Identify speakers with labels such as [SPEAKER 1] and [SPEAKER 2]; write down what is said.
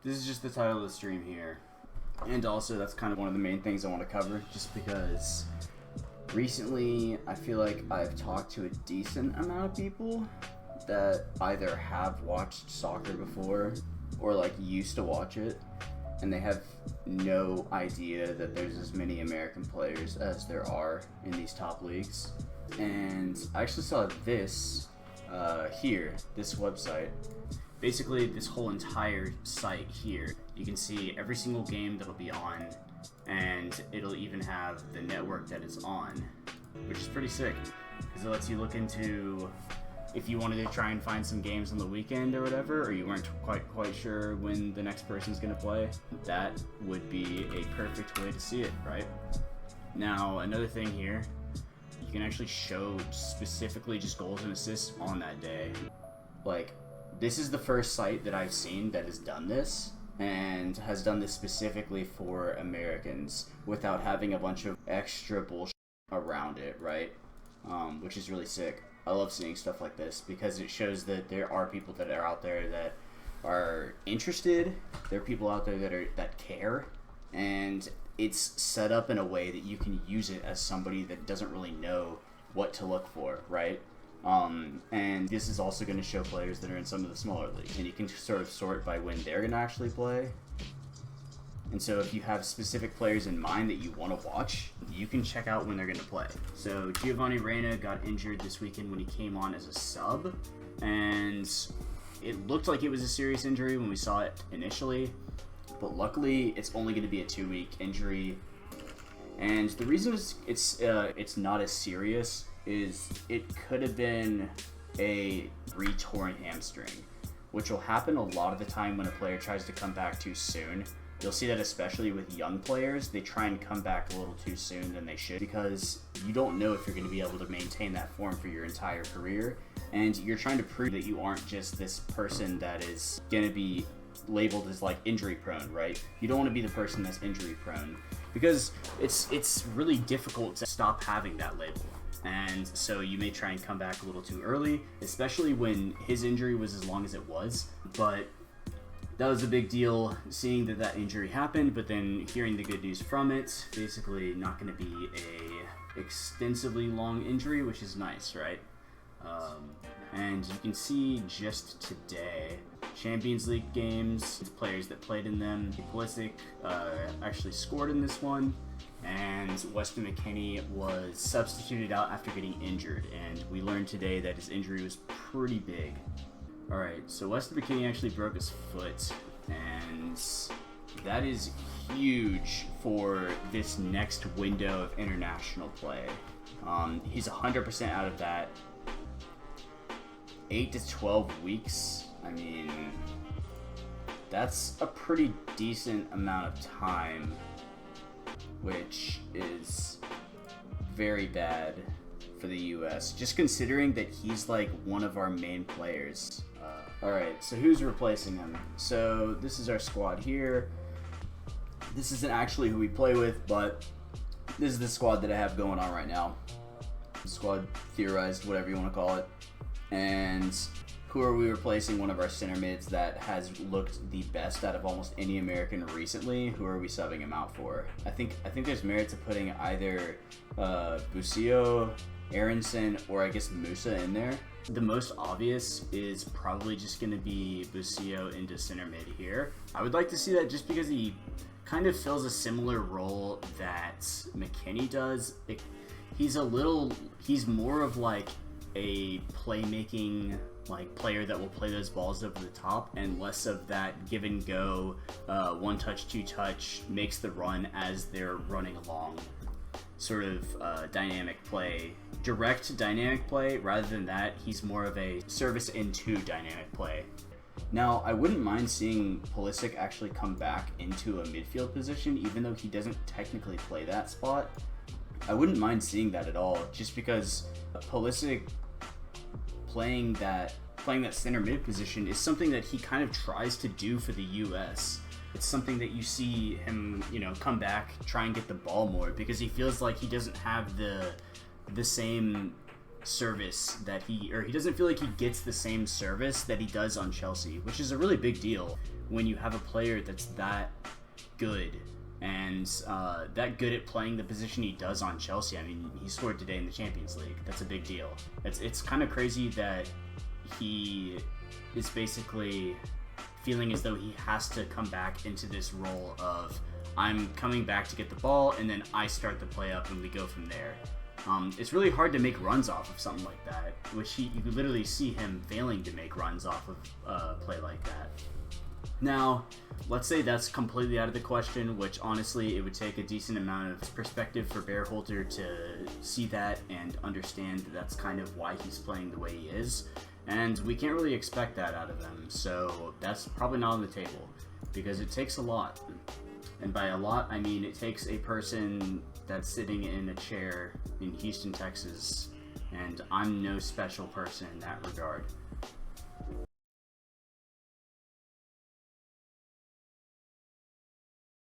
[SPEAKER 1] this is just the title of the stream here. And also, that's kind of one of the main things I want to cover, just because recently I feel like I've talked to a decent amount of people that either have watched soccer before or like used to watch it, and they have no idea that there's as many American players as there are in these top leagues. And I actually saw this here, this website. Basically, this whole entire site here, you can see every single game that'll be on, and it'll even have the network that it's on, which is pretty sick, because it lets you look into if you wanted to try and find some games on the weekend or whatever, or you weren't quite sure when the next person's going to play. That would be a perfect way to see it, right? Now, another thing here, you can actually show specifically just goals and assists on that day. Like, this is the first site that I've seen that has done this, and has done this specifically for Americans without having a bunch of extra bullshit around it, right? Which is really sick. I love seeing stuff like this because it shows that there are people that are out there that are interested. There are people out there that care, and it's set up in a way that you can use it as somebody that doesn't really know what to look for, right? And this is also going to show players that are in some of the smaller leagues, and you can sort of sort by when they're going to actually play. And so if you have specific players in mind that you want to watch, you can check out when they're going to play. So Giovanni Reyna got injured this weekend when he came on as a sub, and it looked like it was a serious injury when we saw it initially, but luckily it's only going to be a 2-week injury. And the reason it's not as serious is it could have been a re-torn hamstring, which will happen a lot of the time when a player tries to come back too soon. You'll see that especially with young players, they try and come back a little too soon than they should, because you don't know if you're going to be able to maintain that form for your entire career, and you're trying to prove that you aren't just this person that is going to be labeled as like injury prone, right? You don't want to be the person that's injury prone, because it's really difficult to stop having that label. And so you may try and come back a little too early, especially when his injury was as long as it was. But that was a big deal, seeing that injury happened, but then hearing the good news from it. Basically not going to be a extensively long injury, which is nice, right? And you can see just today, Champions League games, players that played in them. Pulisic actually scored in this one, and Weston McKennie was substituted out after getting injured, and we learned today that his injury was pretty big. Alright, so Weston McKennie actually broke his foot, and that is huge for this next window of international play. He's 100% out of that. 8 to 12 weeks, I mean, that's a pretty decent amount of time, which is very bad for the US, just considering that he's like one of our main players. Alright, so who's replacing him? So this is our squad here. This isn't actually who we play with, but this is the squad that I have going on right now. Squad theorized, whatever you want to call it. And who are we replacing? One of our center mids that has looked the best out of almost any American recently. Who are we subbing him out for? I think there's merit to putting either Bucio, Aronson, or I guess Musa in there. The most obvious is probably just going to be Bucio into center mid here. I would like to see that just because he kind of fills a similar role that McKennie does. He's more of like a playmaking player that will play those balls over the top, and less of that give and go, one touch, two touch, makes the run as they're running along sort of dynamic play, direct dynamic play. Rather than that, he's more of a service into dynamic play. Now, I wouldn't mind seeing Pulisic actually come back into a midfield position, even though he doesn't technically play that spot. I wouldn't mind seeing that at all, just because Pulisic playing that center mid position is something that he kind of tries to do for the US. It's something that you see him, come back, try and get the ball more, because he feels like he doesn't have the same service that he doesn't feel like he gets the same service that he does on Chelsea, which is a really big deal when you have a player that's that good and that good at playing the position he does on Chelsea. I mean, he scored today in the Champions League. That's a big deal. It's kind of crazy that he is basically feeling as though he has to come back into this role of, I'm coming back to get the ball and then I start the play up and we go from there. It's really hard to make runs off of something like that, which you could literally see him failing to make runs off of a play like that. Now, let's say that's completely out of the question, which honestly it would take a decent amount of perspective for Berhalter to see that and understand that that's kind of why he's playing the way he is, and we can't really expect that out of him, so that's probably not on the table, because it takes a lot. And by a lot, I mean it takes a person that's sitting in a chair in Houston, Texas, and I'm no special person in that regard.